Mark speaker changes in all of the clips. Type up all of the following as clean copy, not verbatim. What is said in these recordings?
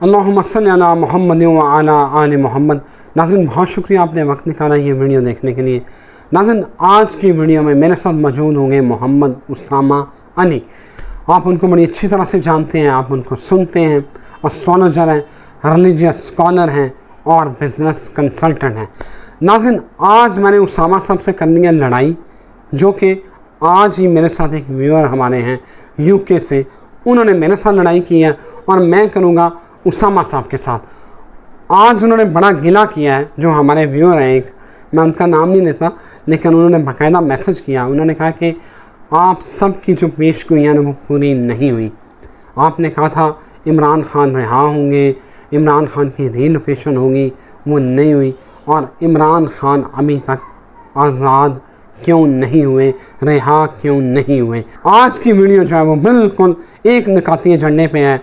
Speaker 1: اللہم صلی علی محمد و علی آل محمد۔ ناظرین بہت شکریہ آپ نے وقت نکالا یہ ویڈیو دیکھنے کے لیے۔ ناظرین آج کی ویڈیو میں میرے ساتھ موجود ہوں گے محمد اسامہ علی۔ آپ ان کو بڑی اچھی طرح سے جانتے ہیں، آپ ان کو سنتے ہیں، اسٹرالوجر ہیں، ریلیجیس اسکالر ہیں اور بزنس کنسلٹنٹ ہیں۔ ناظرین آج میں نے اسامہ صاحب سے کرنی ہے لڑائی، جو کہ آج ہی میرے ساتھ ایک ویور ہمارے ہیں یو کے سے، انہوں نے میرے ساتھ لڑائی کی ہے اور میں کروں گا اسامہ صاحب کے ساتھ۔ آج انہوں نے بڑا گلہ کیا ہے، جو ہمارے ویور ہیں، ایک میں ان کا نام نہیں لیتا لیکن انہوں نے باقاعدہ میسج کیا، انہوں نے کہا کہ آپ سب کی جو پیش گوئیاں ہیں وہ پوری نہیں ہوئی۔ آپ نے کہا تھا عمران خان رہا ہوں گے، عمران خان کی ری لوکیشن ہوگی، وہ نہیں ہوئی، اور عمران خان ابھی تک آزاد کیوں نہیں ہوئے، رہا کیوں نہیں ہوئے۔ آج کی ویڈیو جو ہے وہ بالکل ایک نکاتی ایجنڈے پہ ہے،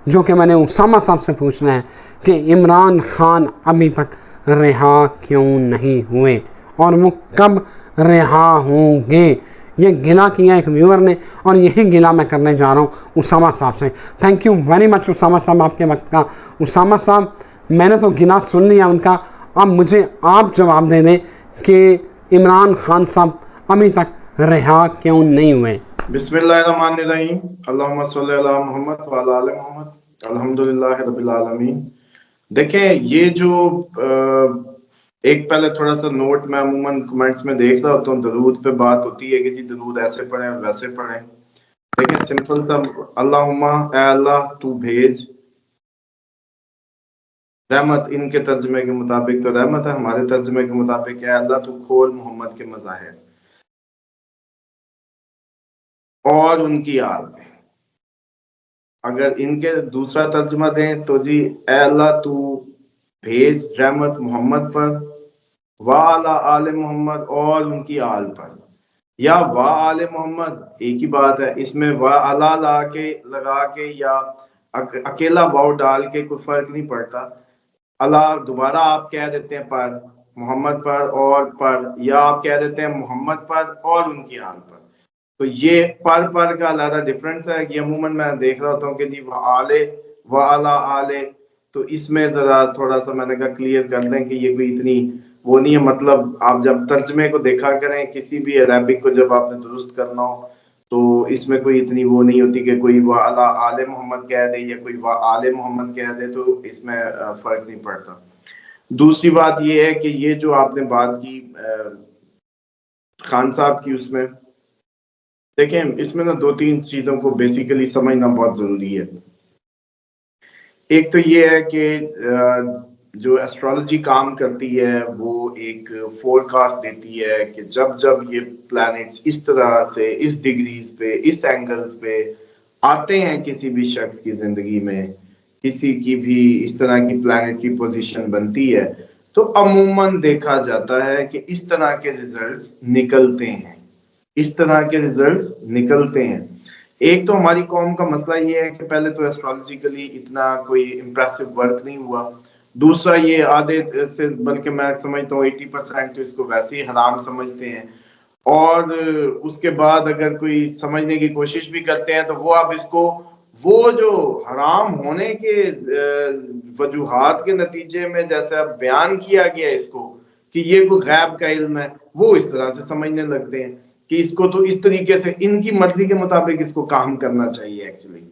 Speaker 1: جو کہ میں نے اسامہ صاحب سے پوچھنا ہے کہ عمران خان ابھی تک رہا کیوں نہیں ہوئے اور وہ کب رہا ہوں گے۔ یہ گلہ کیا ایک ویور نے اور یہی گلہ میں کرنے جا رہا ہوں اسامہ صاحب سے۔ Thank you very much Usama صاحب آپ کے وقت کا۔ اسامہ صاحب میں نے تو گلہ سن لیا ان کا، اب مجھے آپ جواب دے دیں کہ عمران خان صاحب ابھی تک رہا کیوں نہیں ہوئے۔
Speaker 2: بسم اللہ الرحمن الرحیم، اللہم صلی علی محمد وعلی آل محمد، الحمدللہ رب العالمین۔ دیکھیں یہ جو ایک پہلے تھوڑا سا نوٹ میں عموماً کمنٹس میں دیکھ رہا ہوتا ہوں، درود پہ بات ہوتی ہے کہ جی درود ایسے پڑھیں اور ویسے پڑھیں۔ دیکھیں سمپل سا، اللہم اے اللہ تو بھیج رحمت، ان کے ترجمے کے مطابق تو رحمت ہے، ہمارے ترجمے کے مطابق اے اللہ تو کھول محمد کے مظاہر اور ان کی آل میں۔ اگر ان کے دوسرا ترجمہ دیں تو جی اے اللہ تو بھیج رحمت محمد پر وعلی آل محمد اور ان کی آل پر، یا وعلی محمد ایک ہی بات ہے، اس میں وعلی لگا کے یا اکیلا واو ڈال کے کوئی فرق نہیں پڑتا۔ اللہ دوبارہ آپ کہہ دیتے ہیں پر محمد پر، یا آپ کہہ دیتے ہیں محمد پر اور ان کی آل پر، تو یہ پر کا علیحدہ ڈفرنس ہے۔ یہ عموماً میں دیکھ رہا ہوتا ہوں کہ جی وعلی آل، تو اس میں ذرا تھوڑا سا میں نے کہا کلیئر کر دیں کہ یہ کوئی اتنی وہ نہیں ہے، مطلب آپ جب ترجمے کو دیکھا کریں کسی بھی عربک کو، جب آپ نے درست کرنا ہو تو اس میں کوئی اتنی وہ نہیں ہوتی کہ کوئی وعلی آل محمد کہہ دے یا کوئی آل محمد کہہ دے، تو اس میں فرق نہیں پڑتا۔ دوسری بات یہ ہے کہ یہ جو آپ نے بات کی خان صاحب کی، اس میں دیکھیں اس میں نا دو تین چیزوں کو بیسیکلی سمجھنا بہت ضروری ہے۔ ایک تو یہ ہے کہ جو ایسٹرالوجی کام کرتی ہے وہ ایک فور کاسٹ دیتی ہے کہ جب جب یہ پلانٹس اس طرح سے اس ڈگریز پہ اس اینگلز پہ آتے ہیں کسی بھی شخص کی زندگی میں، کسی کی بھی اس طرح کی پلانٹ کی پوزیشن بنتی ہے، تو عموماً دیکھا جاتا ہے کہ اس طرح کے ریزلٹس نکلتے ہیں، اس طرح کے ریزلٹس نکلتے ہیں۔ ایک تو ہماری قوم کا مسئلہ یہ ہے کہ پہلے تو ایسٹرالوجیکلی اتنا کوئی امپریسو ورک نہیں ہوا، دوسرا یہ آدھے سے بلکہ میں سمجھتا ہوں 80% تو اس کو ویسے ہی حرام سمجھتے ہیں، اور اس کے بعد اگر کوئی سمجھنے کی کوشش بھی کرتے ہیں تو وہ اب اس کو وہ جو حرام ہونے کے وجوہات کے نتیجے میں جیسے اب بیان کیا گیا اس کو کہ یہ کوئی غیب کا علم ہے، وہ اس طرح سے سمجھنے لگتے ہیں کہ اس کو تو اس طریقے سے ان کی مرضی کے مطابق اس کو کام کرنا چاہیے ایکچولی۔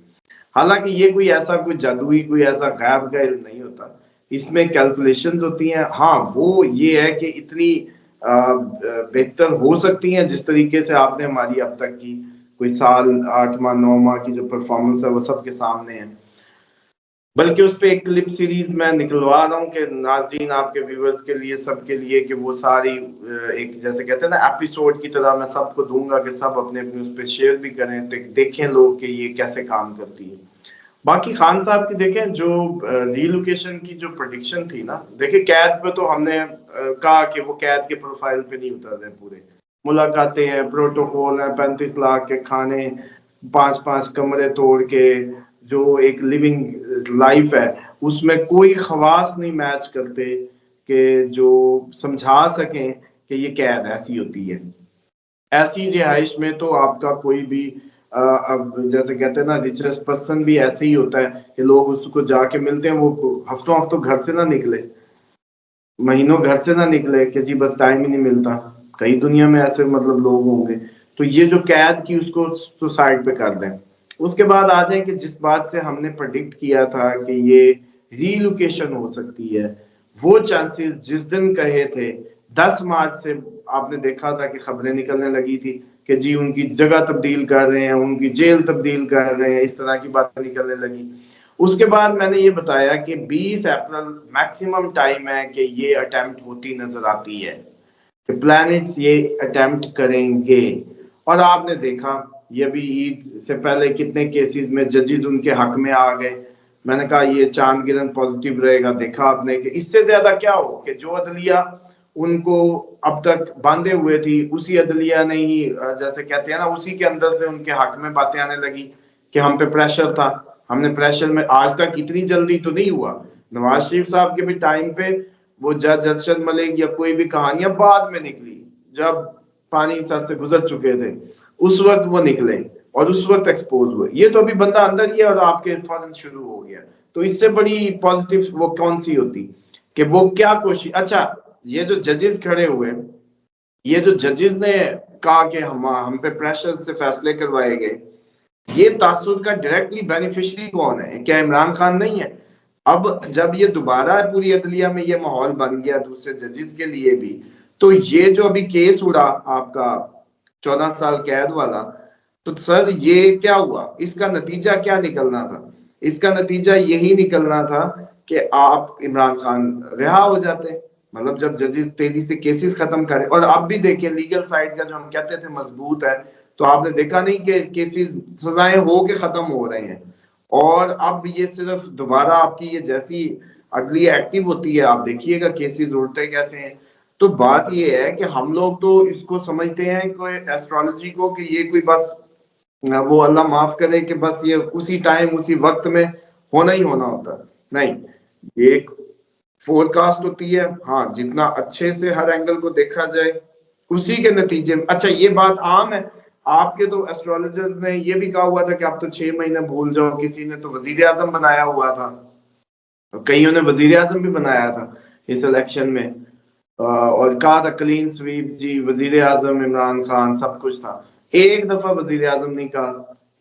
Speaker 2: حالانکہ یہ کوئی ایسا کوئی جادوئی کوئی ایسا غیب کا علم نہیں ہوتا، اس میں کیلکولیشنز ہوتی ہیں۔ ہاں وہ یہ ہے کہ اتنی بہتر ہو سکتی ہیں جس طریقے سے آپ نے ہماری اب تک کی کوئی سال 8 ماہ 9 ماہ کی جو پرفارمنس ہے وہ سب کے سامنے ہے، بلکہ اس پہ ایک کلپ سیریز میں نکلوا رہا ہوں کہ ناظرین آپ کے ویورز کے لیے سب کے لیے کہ وہ ساری ایک جیسے کہتے ہیں نا ایپیسوڈ کی طرح میں سب کو دوں گا کہ سب اپنے اپنے اس پہ شیئر بھی کریں، دیکھیں لوگ کہ یہ کیسے کام کرتی ہے۔ باقی خان صاحب کی دیکھیں جو ری لوکیشن کی جو پریڈکشن تھی نا، دیکھیں قید پہ تو ہم نے کہا کہ وہ قید کے پروفائل پہ نہیں اتر رہے، پورے ملاقاتیں ہیں، پروٹوکول ہیں، 35 لاکھ کے کھانے، 5 کمرے توڑ کے جو ایک لیونگ لائف ہے اس میں کوئی خواص نہیں میچ کرتے کہ جو سمجھا سکیں کہ یہ قید ایسی ہوتی ہے۔ ایسی رہائش میں تو آپ کا کوئی بھی اب جیسے کہتے ہیں نا ریچسٹ پرسن بھی ایسے ہی ہوتا ہے کہ لوگ اس کو جا کے ملتے ہیں، وہ ہفتوں ہفتوں گھر سے نہ نکلے، مہینوں گھر سے نہ نکلے کہ جی بس ٹائم ہی نہیں ملتا. کئی دنیا میں ایسے مطلب لوگ ہوں گے. تو یہ جو قید کی اس کو سوسائڈ پہ کر دیں. اس کے بعد آ جائیں کہ جس بات سے ہم نے پرڈکٹ کیا تھا کہ یہ ری لوکیشن ہو سکتی ہے، وہ چانسز جس دن کہے تھے 10 مارچ سے آپ نے دیکھا تھا کہ خبریں نکلنے لگی تھی کہ جی ان کی جگہ تبدیل کر رہے ہیں، ان کی جیل تبدیل کر رہے ہیں، اس طرح کی باتیں نکلنے لگی. اس کے بعد میں نے یہ بتایا کہ 20 اپریل میکسیمم ٹائم ہے کہ یہ اٹیمپٹ ہوتی نظر آتی ہے کہ پلانٹس یہ اٹیمپٹ کریں گے. اور آپ نے دیکھا یہ بھی عید سے پہلے کتنے کیسز میں ججز ان کے حق میں آ گئے. میں نے کہا یہ چاند گرہن پازیٹیو رہے گا. دیکھا آپ نے کہ اس سے زیادہ کیا ہو کہ جو عدلیہ ان کو اب تک باندھے ہوئے تھی اسی عدلیہ نے ہی جیسے کہتے ہیں نا اسی کے اندر سے ان کے حق میں باتیں آنے لگی کہ ہم پہ پریشر تھا، ہم نے پریشر میں. آج تک اتنی جلدی تو نہیں ہوا. نواز شریف صاحب کے بھی ٹائم پہ وہ جج ارشد ملک یا کوئی بھی کہانیاں بعد میں نکلی جب پانی سر سے گزر چکے تھے، اس وقت وہ نکلے اور اس وقت ایکسپوز ہوئے. یہ تو ابھی بندہ اندر ہی ہے اور آپ کے فوراً شروع ہو گیا. تو اس سے بڑی پازیٹیو وہ کون سی ہوتی کہ وہ کیا کوشش. اچھا یہ جو ججز کھڑے ہوئے، یہ جو ججز نے کہا کہ ہم پہ پریشر سے فیصلے کروائے گئے، یہ تاثر کا ڈائریکٹلی بینیفیشری کون ہے؟ کیا عمران خان نہیں ہے؟ اب جب یہ دوبارہ پوری عدلیہ میں یہ ماحول بن گیا دوسرے ججز کے لیے بھی، تو یہ جو ابھی کیس اڑا آپ کا 14 سال قید والا، تو سر یہ کیا ہوا؟ اس کا نتیجہ کیا نکلنا تھا؟ اس کا نتیجہ یہی نکلنا تھا کہ آپ عمران خان رہا ہو جاتے. مطلب جب ججز تیزی سے کیسز ختم کرے. اور آپ بھی دیکھیں لیگل سائڈ کا جو ہم کہتے تھے مضبوط ہے، تو آپ نے دیکھا نہیں کہ کیسز سزائیں ہو کے ختم ہو رہے ہیں. اور اب یہ صرف دوبارہ آپ کی یہ جیسی عدلیہ ایکٹیو ہوتی ہے آپ دیکھیے گا کیسز اڑتے کیسے ہیں. تو بات یہ ہے کہ ہم لوگ تو اس کو سمجھتے ہیں کوئی ایسٹرالوجی کو کہ یہ کوئی بس وہ اللہ معاف کرے کہ بس یہ اسی ٹائم اسی وقت میں ہونا ہی ہونا ہوتا. نہیں، یہ ایک فور کاسٹ ہوتی ہے. ہاں جتنا اچھے سے ہر اینگل کو دیکھا جائے اسی کے نتیجے میں. اچھا یہ بات عام ہے، آپ کے تو ایسٹرولوجرز نے یہ بھی کہا ہوا تھا کہ آپ تو 6 مہینے بھول جاؤ. کسی نے تو وزیر اعظم بنایا ہوا تھا، کئیوں نے وزیر اعظم بھی بنایا تھا اس الیکشن میں، اور کہا تھا کلین سویپ جی وزیر اعظم عمران خان سب کچھ تھا. ایک دفعہ وزیر اعظم نہیں کہا،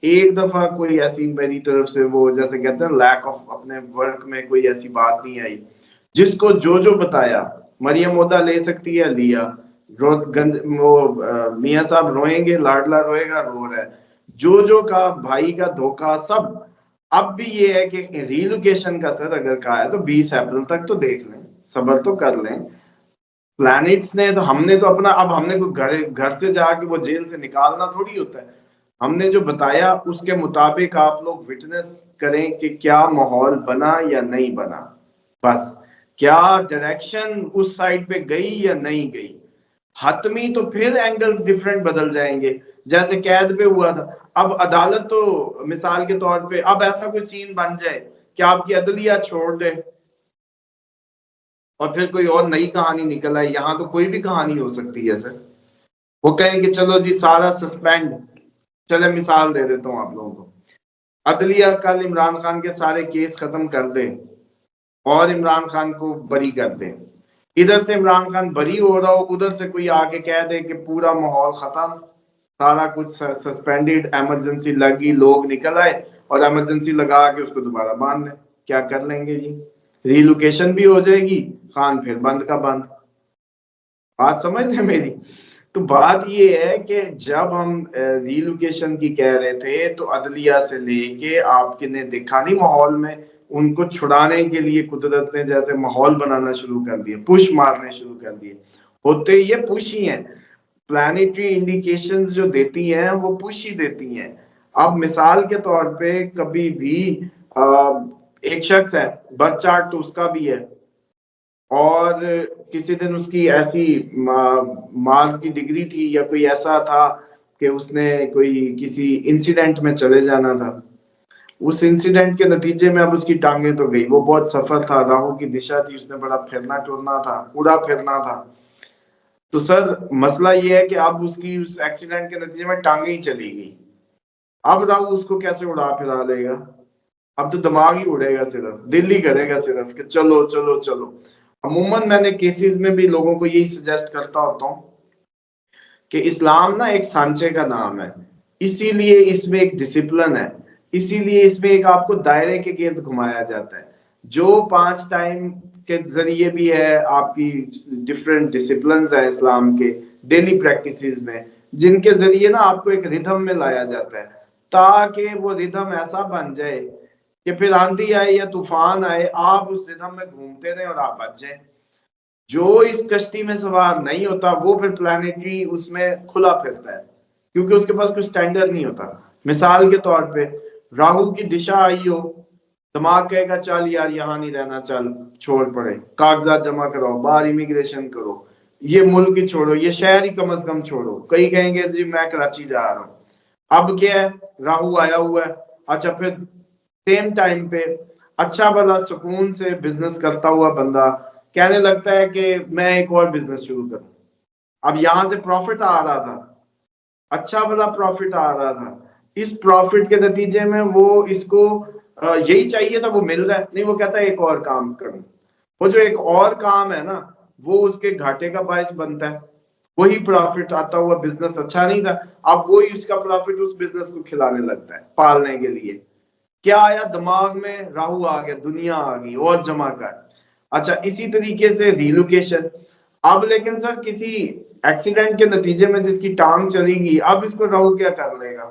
Speaker 2: ایک دفعہ کوئی ایسی میری طرف سے وہ جیسے کہتے ہیں لیک آف اپنے ورک میں کوئی ایسی بات نہیں آئی. جس کو جو بتایا مریم عہدہ لے سکتی ہے لیا، میاں صاحب روئیں گے لاڈلا روئے گا رو رہا ہے، جو کا بھائی کا دھوکہ سب. اب بھی یہ ہے کہ ریلوکیشن کا سر اگر کہا ہے تو 20 اپریل تک تو دیکھ لیں، صبر تو کر لیں. پلانٹس نے تو ہم نے تو اپنا اب ہم نے گھر سے جا کے وہ جیل سے نکالنا تھوڑی ہوتا ہے. ہم نے جو بتایا اس کے مطابق آپ لوگ وٹنس کریں کہ کیا ماحول بنا یا نہیں بنا. بس کیا ڈائریکشن اس سائڈ پہ گئی یا نہیں گئی. حتمی تو پھر اینگلز ڈیفرنٹ بدل جائیں گے جیسے قید پہ ہوا تھا. اب عدالت تو مثال کے طور پہ اب ایسا کوئی سین بن جائے کہ آپ کی عدلیہ چھوڑ دے اور پھر کوئی اور نئی کہانی نکل آئے. یہاں تو کوئی بھی کہانی ہو سکتی ہے سر. وہ کہیں کہ چلو جی سارا سسپینڈ. چلے مثال دے دیتا ہوں آپ لوگوں کو، عدلیہ کل عمران خان کے سارے کیس ختم کر دے اور عمران خان کو بری کر دے. ادھر سے عمران خان بری ہو رہا ہو، ادھر سے کوئی آ کے کہہ دے کہ پورا ماحول ختم، سارا کچھ سسپینڈڈ، ایمرجنسی لگی، لوگ نکل آئے اور ایمرجنسی لگا کے اس کو دوبارہ باندھ لیں. کیا کر لیں گے جی؟ ریلوکیشن بھی ہو جائے گی، خان پھر بند کا بند. بات سمجھ رہے میری؟ تو بات یہ ہے کہ جب ہم ریلوکیشن کی کہہ رہے تھے تو عدلیہ سے لے کے آپ نے دیکھا نہیں ماحول میں ان کو چھڑانے کے لیے قدرت نے جیسے ماحول بنانا شروع کر دیا، پش مارنے شروع کر دیے. ہوتے یہ پش ہی ہیں. پلانیٹری انڈیکیشنز جو دیتی ہیں وہ پش ہی دیتی ہیں. اب مثال کے طور پہ کبھی بھی ایک شخص ہے، برتھ چارٹ تو اس کا بھی ہے، اور کسی دن اس کی ایسی مارکس کی ڈگری تھی یا کوئی ایسا تھا کہ اس نے کوئی کسی انسیڈنٹ میں چلے جانا تھا. اس انسیڈنٹ کے نتیجے میں اب اس کی ٹانگیں تو گئی. وہ بہت سفر تھا، راہوں کی دشا تھی، اس نے بڑا پھرنا ٹورنا تھا، اڑا پھرنا تھا. تو سر مسئلہ یہ ہے کہ اب اس کی اس ایکسیڈنٹ کے نتیجے میں ٹانگیں ہی چلی گئی. اب راہو اس کو کیسے اڑا پھرا لے گا؟ اب تو دماغ ہی اڑے گا، صرف دل ہی کرے گا صرف کہ چلو چلو چلو۔ عموماً میں نے کیسز میں بھی لوگوں کو یہی سجیسٹ کرتا ہوتا ہوں کہ اسلام نا ایک سانچے کا نام ہے، اسی لیے اس میں ایک ڈسپلن ہے، اسی لیے اس میں ایک آپ کو دائرے کے گرد گھمایا جاتا ہے۔ جو 5 ٹائم کے ذریعے بھی ہے، آپ کی ڈفرینٹ ڈسپلنز ہیں اسلام کے ڈیلی پریکٹسز میں، جن کے ذریعے نا آپ کو ایک ردھم میں لایا جاتا ہے، تاکہ وہ ردھم ایسا بن جائے کہ پھر آندھی آئے یا طوفان آئے، آپ اس ردھم میں گھومتے رہیں اور آپ بچ جائیں۔ جو اس کشتی میں سوار نہیں ہوتا وہ پھر پلانیٹری اس میں کھلا پھرتا ہے، کیونکہ اس کے پاس کوئی سٹینڈرڈ نہیں ہوتا۔ مثال کے طور پہ راہو کی دشا آئی ہو، دماغ کہے گا چل یار یہاں نہیں رہنا، چل چھوڑ پڑے، کاغذات جمع کراؤ، باہر امیگریشن کرو، یہ ملک ہی چھوڑو، یہ شہر ہی کم از کم چھوڑو۔ کئی کہیں گے جی میں کراچی جا رہا ہوں۔ اب کیا ہے، راہو آیا ہوا ہے، اچھا پھر سیم ٹائم پہ اچھا بھلا سکون سے بزنس کرتا ہوا بندہ کہنے لگتا ہے کہ میں ایک اور بزنس شروع کروں۔ اب یہاں سے پروفٹ آ رہا تھا، اچھا بھلا پروفٹ آ رہا تھا، اس پروفٹ کے نتیجے میں وہ اس کو یہی چاہیے تھا، وہ مل رہا ہے نہیں، وہ کہتا ہے ایک اور کام کروں۔ وہ جو ایک اور کام ہے نا، وہ اس کے گھاٹے کا باعث بنتا ہے۔ وہی پروفٹ آتا ہوا بزنس اچھا نہیں تھا، اب وہی اس کا پروفٹ اس بزنس کو کھلانے لگتا ہے پالنے کے لیے۔ کیا آیا دماغ میں؟ راہو آ گیا، دنیا آ گئی، اور جمع کر۔ اچھا اسی طریقے سے ریلوکیشن۔ اب لیکن سر کسی ایکسیڈنٹ کے نتیجے میں جس کی ٹانگ چلی گئی، اب اس کو راہو کیا کر لے گا؟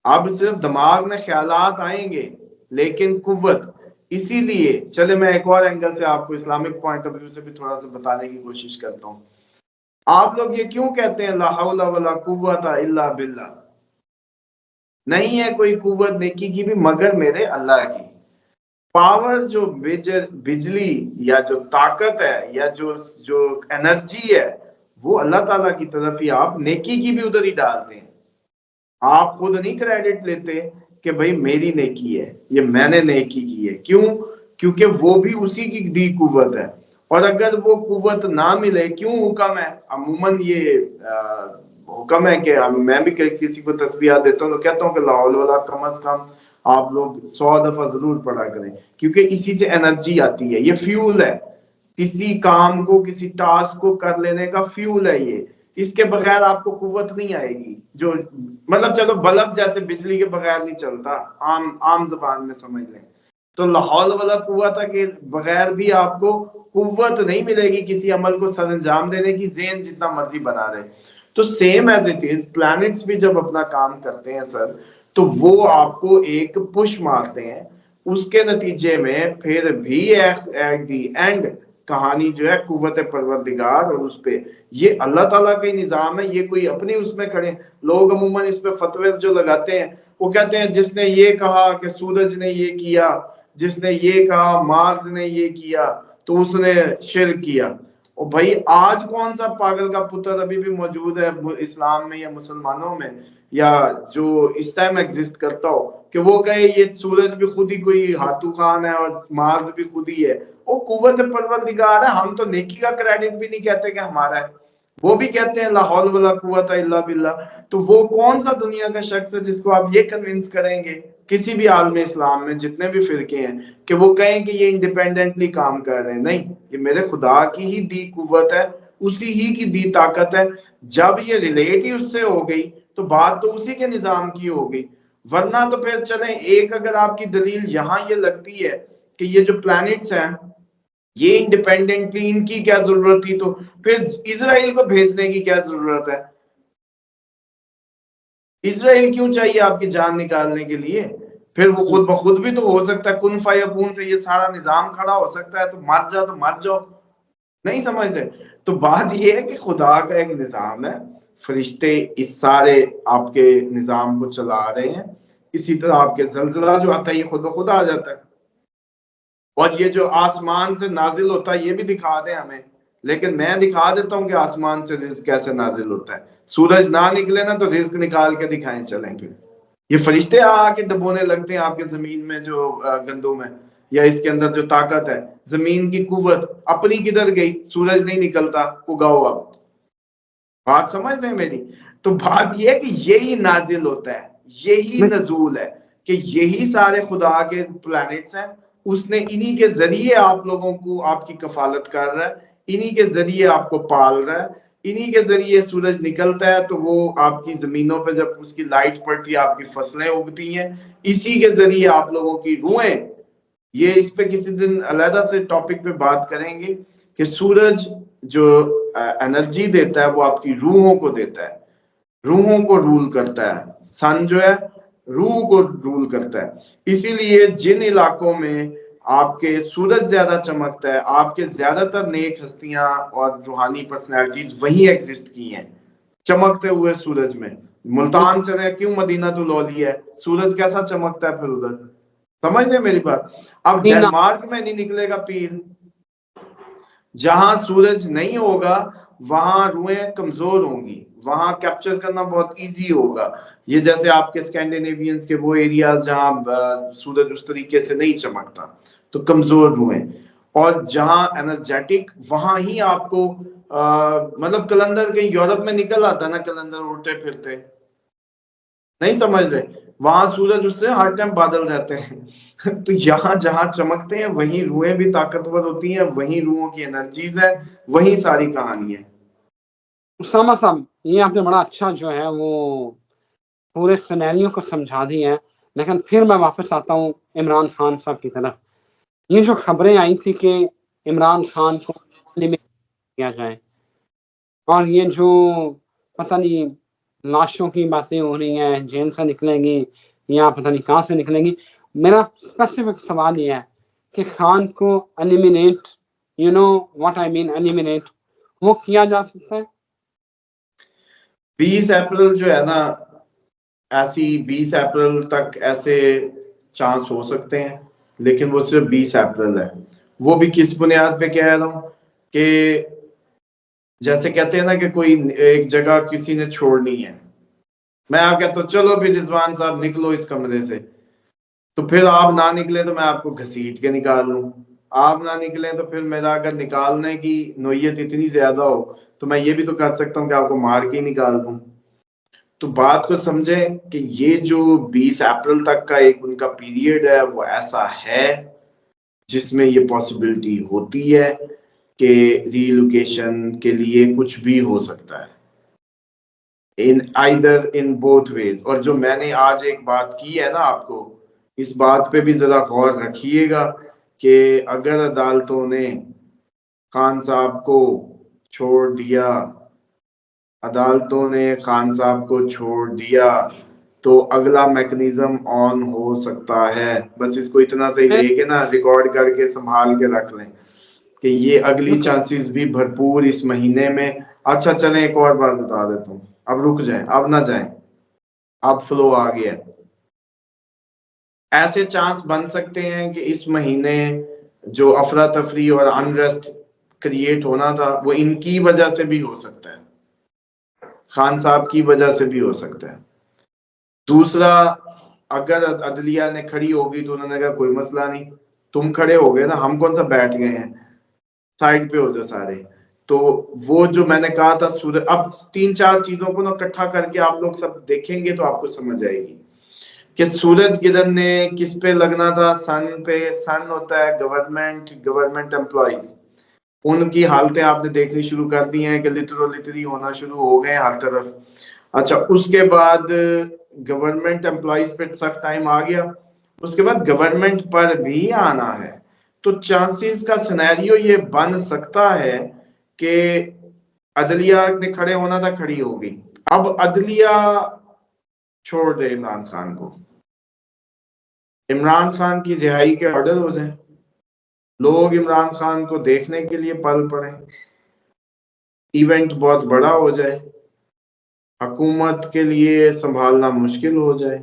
Speaker 2: اب صرف دماغ میں خیالات آئیں گے لیکن قوت۔ اسی لیے چلے میں ایک اور اینگل سے آپ کو اسلامک پوائنٹ آف ویو سے بھی تھوڑا سا بتانے کی کوشش کرتا ہوں۔ آپ لوگ یہ کیوں کہتے ہیں لا حول ولا قوت الا باللہ؟ نہیں ہے کوئی قوت نیکی کی بھی مگر میرے اللہ کی۔ پاور جو بجلی یا جو طاقت ہے یا جو انرجی ہے، وہ اللہ تعالیٰ کی طرف ہی آپ نیکی کی بھی ادھر ہی ڈالتے ہیں۔ آپ خود نہیں کریڈٹ لیتے کہ بھئی میری نیکی ہے، یہ میں نے نیکی کی ہے۔ کیوں؟ کیونکہ وہ بھی اسی کی دی قوت ہے، اور اگر وہ قوت نہ ملے، کیوں حکم ہے؟ عموماً یہ حکم ہے کہ میں بھی کسی کو تسبیحات دیتا ہوں تو کہتا ہوں کہ لا حول ولا کم از کم آپ لوگ 100 دفعہ ضرور پڑھا کریں، کیونکہ اسی سے انرجی آتی ہے، یہ فیول ہے، کسی کام کو کسی ٹاسک کو کر لینے کا فیول ہے یہ۔ اس کے بغیر آپ کو قوت نہیں آئے گی۔ جو مطلب چلو بلب جیسے بجلی کے بغیر نہیں چلتا، عام زبان میں سمجھ لیں، تو لا حول ولا قوت کے بغیر بھی آپ کو قوت نہیں ملے گی کسی عمل کو سر انجام دینے کی، ذہن جتنا مرضی بنا رہے۔ تو same as it is plants بھی جب اپنا کام کرتے ہیں سر، تو وہ آپ کو ایک پش مارتے ہیں، اس کے نتیجے میں پھر بھی ایٹ دی اینڈ کہانی جو ہے قوت پروردگار اور اس پہ یہ اللہ تعالیٰ کا ہی نظام ہے، یہ کوئی اپنی اس میں کھڑے۔ لوگ عموماً اس پہ فتوے جو لگاتے ہیں، وہ کہتے ہیں جس نے یہ کہا کہ سورج نے یہ کیا، جس نے یہ کہا مارس نے یہ کیا، تو اس نے شرک کیا۔ اور بھائی آج کون سا پاگل کا پتر ابھی بھی موجود ہے اسلام میں یا مسلمانوں میں یا جو اس ٹائم ایگزسٹ کرتا ہو کہ وہ کہے یہ سورج بھی خود ہی کوئی ہاتھو خان ہے اور مارس بھی خود ہی ہے؟ وہ قوت پروردگار ہے، ہم تو نیکی کا کریڈٹ بھی نہیں کہتے کہ ہمارا ہے، وہ بھی کہتے ہیں لا حول ولا قوت الا باللہ۔ تو وہ کون سا دنیا کا شخص ہے جس کو آپ یہ کنونس کریں گے کسی بھی عالم اسلام میں جتنے بھی فرقے ہیں کہ وہ کہیں کہ یہ انڈیپینڈنٹلی کام کر رہے ہیں؟ نہیں، یہ میرے خدا کی ہی دی قوت ہے، اسی ہی کی دی طاقت ہے۔ جب یہ ریلیٹ ہی اس سے ہو گئی تو بات تو اسی کے نظام کی ہو گئی۔ ورنہ تو پھر چلیں ایک اگر آپ کی دلیل یہاں یہ لگتی ہے کہ یہ جو پلانٹس ہیں یہ انڈیپینڈنٹلی، ان کی کیا ضرورت تھی، تو پھر اسرائیل کو بھیجنے کی کیا ضرورت ہے؟ اسرائیل کیوں چاہیے آپ کی جان نکالنے کے لیے؟ پھر وہ خود بخود بھی تو ہو سکتا ہے، کن فیکون سے یہ سارا نظام کھڑا ہو سکتا ہے، تو مر جا تو مر جاؤ۔ نہیں سمجھ رہے؟ تو بات یہ ہے کہ خدا کا ایک نظام ہے، فرشتے اس سارے آپ کے نظام کو چلا رہے ہیں۔ اسی طرح آپ کے زلزلہ جو آتا ہے یہ خود بخود آ جاتا ہے، اور یہ جو آسمان سے نازل ہوتا ہے یہ بھی دکھا دیں ہمیں، لیکن میں دکھا دیتا ہوں کہ آسمان سے رزق کیسے نازل ہوتا ہے۔ سورج نہ نکلے نا تو رزق نکال کے دکھائیں چلیں گے۔ یہ فرشتے آ کے دبونے لگتے ہیں آپ کے زمین میں جو گندم ہے یا اس کے اندر جو طاقت ہے، زمین کی قوت اپنی کدھر گئی؟ سورج نہیں نکلتا، اگاؤ اب۔ بات سمجھ رہے ہیں میری؟ تو بات یہ ہے کہ یہی نازل ہوتا ہے, یہی نزول ہے, کہ یہی سارے خدا کے پلانٹس ہیں, اس نے انہی کے ذریعے آپ لوگوں کو آپ کی کفالت کر رہا ہے, انہی کے ذریعے آپ کو پال رہا ہے, انہی کے ذریعے سورج نکلتا ہے تو وہ آپ کی زمینوں پہ جب اس کی لائٹ پڑتی ہے آپ کی فصلیں اگتی ہیں, اسی کے ذریعے آپ لوگوں کی روحیں. یہ اس پہ کسی دن علیحدہ سے ٹاپک پہ بات کریں گے کہ سورج جو انرجی دیتا ہے وہ آپ کی روحوں کو دیتا ہے, روحوں کو رول کرتا ہے. سن جو ہے روح کو رول کرتا ہے. اسی لیے جن علاقوں میں آپ کے سورج زیادہ چمکتا ہے, آپ کے زیادہ تر نیک ہستیاں اور روحانی پرسنالٹیز وہیں ایگزسٹ کی ہیں, چمکتے ہوئے سورج میں. ملتان چلے کیوں مدینہ تو لولی ہے, سورج کیسا چمکتا ہے پھر ادھر, سمجھ لیں میری بات. اب ڈینمارک میں نہیں نکلے گا پیر, جہاں سورج نہیں ہوگا وہاں روحیں کمزور ہوں گی, وہاں کیپچر کرنا بہت ایزی ہوگا. یہ جیسے آپ کے اسکینڈینیوینز کے وہ ایریاز جہاں سورج اس طریقے سے نہیں چمکتا تو کمزور روحیں, اور جہاں انرجیٹک وہاں ہی آپ کو مطلب کلندر کہیں یورپ میں نکل آتا نا, کلندر اڑتے پھرتے, نہیں سمجھ رہے, وہاں سورج اس سے ہر ٹائم بادل رہتے ہیں. تو یہاں جہاں چمکتے ہیں وہیں روحیں بھی طاقتور ہوتی ہیں, وہیں روحوں کی انرجیز ہے, وہیں ساری کہانی ہے.
Speaker 1: اسامہ صاحب یہ آپ نے بڑا اچھا جو ہے وہ پورے سینیریو کو سمجھا دی ہے, لیکن پھر میں واپس آتا ہوں عمران خان صاحب کی طرف. یہ جو خبریں آئی تھی کہ عمران خان کو کیا جائے, اور یہ جو پتہ نہیں لاشوں کی باتیں ہو رہی ہیں, جیل سے نکلیں گی یا پتہ نہیں کہاں سے نکلیں گی, میرا اسپیسیفک سوال یہ ہے کہ خان کو eliminate, you know what I mean eliminate, وہ کیا جا سکتا ہے؟
Speaker 2: 20 اپریل جو ہے نا, ایسی 20 اپریل تک ایسے چانس ہو سکتے ہیں, لیکن وہ صرف 20 اپریل ہے. وہ بھی کس بنیاد پہ کہہ رہا ہوں کہ جیسے کہتے ہیں نا کہ کوئی ایک جگہ کسی نے چھوڑنی ہے, میں آپ کہتا ہوں چلو بھی رضوان صاحب نکلو اس کمرے سے, تو پھر آپ نہ نکلے تو میں آپ کو گھسیٹ کے نکال لوں, آپ نہ نکلیں تو پھر میرا اگر نکالنے کی نوعیت اتنی زیادہ ہو تو میں یہ بھی تو کر سکتا ہوں کہ آپ کو مار کے ہی نکال دوں. تو بات کو سمجھیں کہ یہ جو 20 اپریل تک کا ایک ان کا پیریڈ ہے وہ ایسا ہے جس میں یہ پاسبلٹی ہوتی ہے کہ ری لوکیشن کے لیے کچھ بھی ہو سکتا ہے, in either in both ways. اور جو میں نے آج ایک بات کی ہے نا آپ کو, اس بات پہ بھی ذرا غور رکھیے گا کہ اگر عدالتوں نے خان صاحب کو چھوڑ دیا, عدالتوں نے خان صاحب کو چھوڑ دیا تو اگلا میکنزم آن ہو سکتا ہے. بس اس کو اتنا سے لے کے نا ریکارڈ کر کے سنبھال کے رکھ لیں کہ یہ اگلی چانسز بھی بھرپور اس مہینے میں. اچھا چلیں ایک اور بات بتا دیتا ہوں, اب رک جائیں, اب نہ جائیں, اب فلو آ گیا. ایسے چانس بن سکتے ہیں کہ اس مہینے جو افراتفری اور انریسٹ کریٹ ہونا تھا وہ ان کی وجہ سے بھی ہو سکتا ہے, خان صاحب کی وجہ سے بھی ہو سکتا ہے. دوسرا, اگر عدلیہ نے کھڑی ہوگی تو انہوں نے کہا کوئی مسئلہ نہیں, تم کھڑے ہو گئے نا, ہم کون سا بیٹھ گئے ہیں, سائڈ پہ ہو جاؤ سارے. تو وہ جو میں نے کہا تھا سورج, اب 3-4 چیزوں کو نا اکٹھا کر کے آپ لوگ سب دیکھیں گے تو آپ کو سمجھ آئے گی کہ سورج گرہن نے کس پہ لگنا تھا, سن پہ. سن ہوتا ہے گورنمنٹ امپلائیز, ان کی حالتیں آپ نے دیکھنی شروع کر دی ہیں کہ لٹری ہونا شروع ہو گئے ہر طرف. اچھا, اس کے بعد گورنمنٹ امپلائیز پہ سخت ٹائم آ گیا, اس کے بعد گورنمنٹ پر بھی آنا ہے. تو چانسز کا سینیریو یہ بن سکتا ہے کہ عدلیہ نے کھڑے ہونا تھا, کھڑی ہوگی. اب عدلیہ چھوڑ دے عمران خان کو, عمران خان کی رہائی کے آرڈر ہو جائیں, لوگ عمران خان کو دیکھنے کے لیے پل پڑیں, ایونٹ بہت بڑا ہو جائے, حکومت کے لیے سنبھالنا مشکل ہو جائے,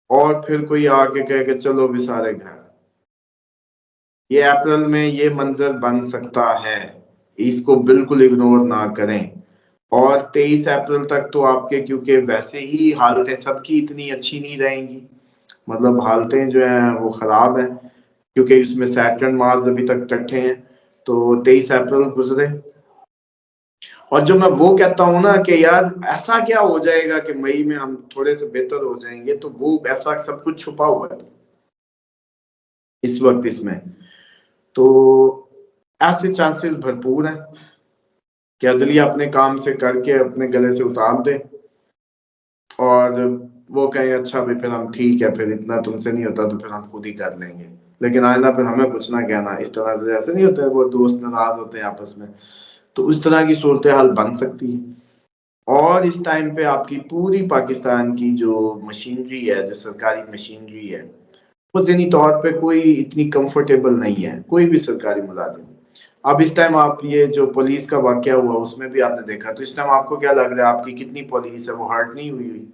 Speaker 2: اور پھر کوئی آ کے کہے کہ چلو بھی سارے گھر. یہ اپریل میں یہ منظر بن سکتا ہے, اس کو بالکل اگنور نہ کریں. اور 23 اپریل تک تو آپ کے کیونکہ ویسے ہی حالتیں سب کی اتنی اچھی نہیں رہیں گی, مطلب حالتیں جو ہیں وہ خراب ہیں کیونکہ اس میں سیٹرن مارس ابھی تک کٹھے ہیں. تو 23 اپریل گزرے, اور جو میں وہ کہتا ہوں نا کہ یار ایسا کیا ہو جائے گا کہ مئی میں ہم تھوڑے سے بہتر ہو جائیں گے، تو وہ ایسا سب کچھ چھپا ہوا ہے اس وقت اس میں. تو ایسے چانسز بھرپور ہیں کہ عدلیہ اپنے کام سے کر کے اپنے گلے سے اتار دے اور وہ کہیں اچھا بھی پھر ہم ٹھیک ہے، پھر اتنا تم سے نہیں ہوتا تو پھر ہم خود ہی کر لیں گے، لیکن آئندہ پھر ہمیں کچھ نہ کہنا. اس طرح سے ایسے نہیں ہوتا ہے، وہ دوست ناراض ہوتے ہیں آپس میں، تو اس طرح کی صورتحال بن سکتی ہے. اور اس ٹائم پہ آپ کی پوری پاکستان کی جو مشینری ہے، جو سرکاری مشینری ہے، وہ ذہنی طور پہ کوئی اتنی کمفرٹیبل نہیں ہے، کوئی بھی سرکاری ملازم. اب اس ٹائم آپ یہ جو پولیس کا واقعہ ہوا اس میں بھی آپ نے دیکھا، تو اس ٹائم آپ کو کیا لگ رہا ہے آپ کی کتنی پولیس ہے وہ ہارٹ نہیں ہوئی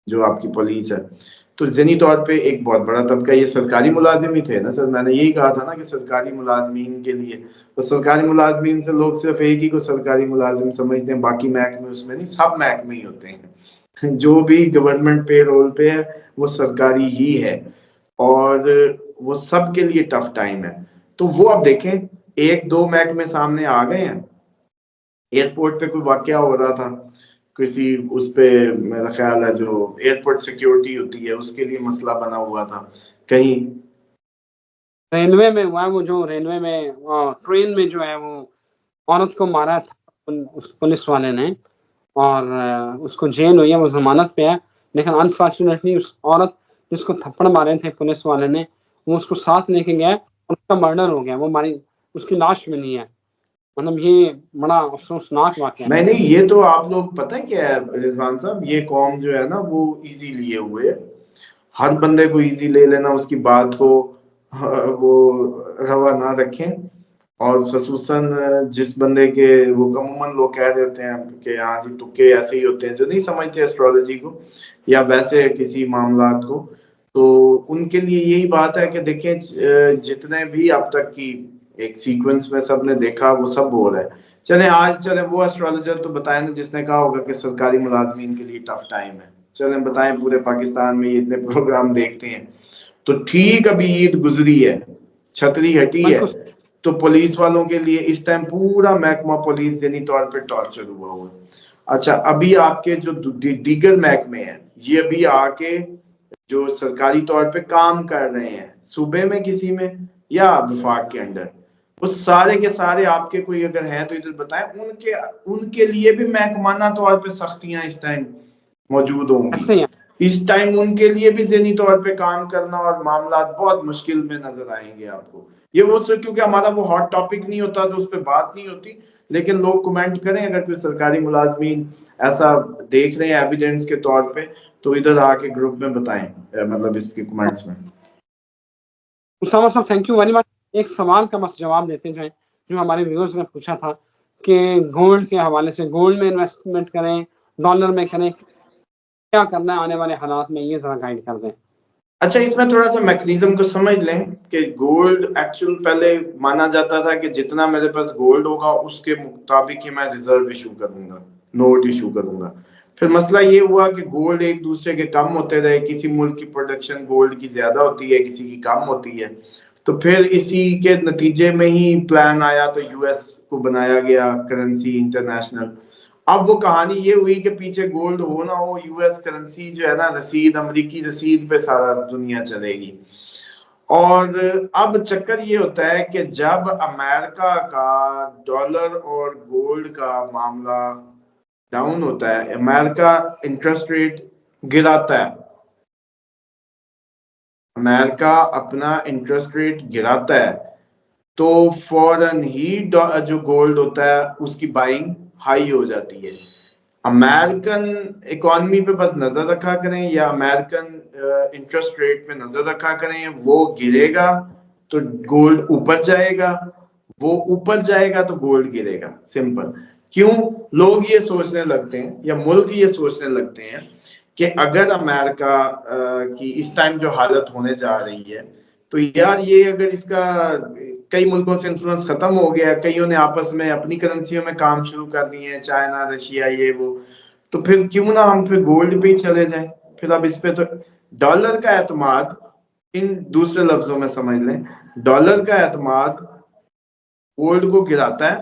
Speaker 2: جو آپ کی پولیس ہے؟ تو ذہنی طور پہ ایک بہت بڑا طبقہ یہ سرکاری ملازم ہی تھے نا سر. میں نے یہی کہا تھا نا کہ سرکاری ملازمین کے لیے، تو سرکاری ملازمین سے لوگ صرف ایک ہی کو سرکاری ملازم سمجھتے ہیں، باقی محکمے اس میں نہیں، سب محکمے ہی ہوتے ہیں. جو بھی گورنمنٹ پے رول پہ ہے وہ سرکاری ہی ہے، اور وہ سب کے لیے ٹف ٹائم ہے. تو وہ اب دیکھیں ایک دو محکمے سامنے آ گئے ہیں. ایئرپورٹ پہ کوئی واقعہ ہو رہا تھا کسی اس پہ، میرا خیال ہے جو ایئرپورٹ سیکیورٹی ہوتی ہے اس کے لیے مسئلہ بنا ہوا تھا. کہیں
Speaker 1: ریلوے میں ہوا وہ جو ریلوے میں ٹرین میں جو ہے وہ عورت کو مارا تھا اس پولیس والے نے، اور اس کو جیل ہوئی ہے، وہ ضمانت پہ ہے. لیکن انفارچونیٹلی اس عورت جس کو تھپڑ مارے تھے پولیس والے نے، وہ اس کو ساتھ لے کے گیا، اس کا مرڈر ہو گیا، وہ ماری، اس کی لاش ملی ہے. مطلب یہ بڑا افسوسناک واقعہ ہے.
Speaker 2: نہیں نہیں، یہ تو آپ لوگ پتہ کیا ہے رضوان صاحب، یہ قوم جو ہے نا وہ ایزی لیے ہوئے، ہر بندے کو ایزی لے لینا، اس کی بات کو وہ روا نہ رکھیں. اور خصوصاً جس بندے کے وہ عموماً لوگ کہہ دیتے ہیں کہ ہاں جی تکے ایسے ہی ہوتے ہیں، جو نہیں سمجھتے ایسٹرولوجی کو یا ویسے کسی معاملات کو، تو ان کے لیے یہی بات ہے کہ دیکھیں جتنے بھی اب تک کی ایک سیکوینس میں سب نے دیکھا وہ سب ہو رہا ہے. چلیں آج چلیں وہ ایسٹرولوجر تو بتائیں نا جس نے کہا ہوگا کہ سرکاری ملازمین کے لیے ٹف ٹائم ہے. چلیں بتائیں، پورے پاکستان میں یہ اتنے پروگرام دیکھتے ہیں. تو ٹھیک ابھی عید گزری ہے، چھتری ہٹی ہے،
Speaker 1: بالکل.
Speaker 2: تو پولیس والوں کے لیے اس ٹائم پورا محکمہ پولیس ذہنی طور پہ ٹارچر ہوا ہوا ہے. اچھا ابھی آپ کے جو دیگر محکمے ہیں یہ ابھی آ کے جو سرکاری طور پہ کام کر رہے ہیں صوبے میں کسی میں یا وفاق کے انڈر، وہ سارے کے سارے آپ کے کوئی اگر ہیں تو ادھر بتائیں، ان کے لیے بھی محکمانہ طور پہ سختیاں اس ٹائم موجود ہوں گی.
Speaker 1: ایسے ہی ہے.
Speaker 2: اس ٹائم ان کے لیے بھی ذہنی طور پہ کام کرنا اور معاملات بہت مشکل میں نظر آئیں گے آپ کو. یہ وہ صرف کیونکہ ہمارا وہ ہاٹ ٹاپک نہیں ہوتا تو اس پہ بات نہیں ہوتی، لیکن لوگ کمنٹ کریں اگر کوئی سرکاری ملازمین ایسا دیکھ رہے ہیں ایویڈنس کے طور پہ، تو ادھر آ کے گروپ میں بتائیں، مطلب اس کے کمنٹس میں.
Speaker 1: اسامہ صاحب تھینک یو ویری مچ. ایک سوال کا بس جواب دیتے جائیں جو ہمارے ویورز نے پوچھا تھا کہ گولڈ کے حوالے سے، گولڈ میں انویسٹمنٹ کریں، ڈالر میں کریں، کیا کرنا ہے آنے والے حالات میں، یہ ذرا گائیڈ کر دیں.
Speaker 2: اچھا اس میں تھوڑا سا میکنیزم کو سمجھ لیں کہ گولڈ ایکچوئل پہلے مانا جاتا تھا کہ جتنا میرے پاس گولڈ ہوگا اس کے مطابق ہی میں ریزرو ایشو کروں گا، نوٹ ایشو کروں گا. پھر مسئلہ یہ ہوا کہ گولڈ ایک دوسرے کے کم ہوتے رہے، کسی ملک کی پروڈکشن گولڈ کی زیادہ ہوتی ہے، کسی کی کم ہوتی ہے، تو پھر اسی کے نتیجے میں ہی پلان آیا تو یو ایس کو بنایا گیا کرنسی انٹرنیشنل. اب وہ کہانی یہ ہوئی کہ پیچھے گولڈ ہو نہ ہو، یو ایس کرنسی جو ہے نا رسید، امریکی رسید پہ سارا دنیا چلے گی. اور اب چکر یہ ہوتا ہے کہ جب امریکہ کا ڈالر اور گولڈ کا معاملہ ڈاؤن ہوتا ہے، امریکہ انٹرسٹ ریٹ گراتا ہے، امریکہ اپنا انٹرسٹ ریٹ گراتا ہے، تو فوراً ہی جو گولڈ ہوتا ہے اس کی بائنگ ہائی ہو جاتی ہے. امریکن اکانومی پہ بس نظر رکھا کریں یا امریکن انٹرسٹ ریٹ پہ نظر رکھا کریں، وہ گرے گا تو گولڈ اوپر جائے گا، وہ اوپر جائے گا تو گولڈ گرے گا. سمپل. کیوں لوگ یہ سوچنے لگتے ہیں یا ملک یہ سوچنے لگتے ہیں کہ اگر امریکہ کی اس ٹائم جو حالت ہونے جا رہی ہے تو یار یہ اگر اس کا کئی ملکوں سے انفلوئنس ختم ہو گیا، کئیوں نے آپس میں اپنی کرنسیوں میں کام شروع کر دیے ہیں، چائنا، رشیا، یہ وہ، تو پھر کیوں نہ ہم پھر گولڈ پہ ہی چلے جائیں. پھر اب اس پہ تو ڈالر کا اعتماد، ان دوسرے لفظوں میں سمجھ لیں، ڈالر کا اعتماد گولڈ کو گراتا ہے،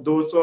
Speaker 2: 200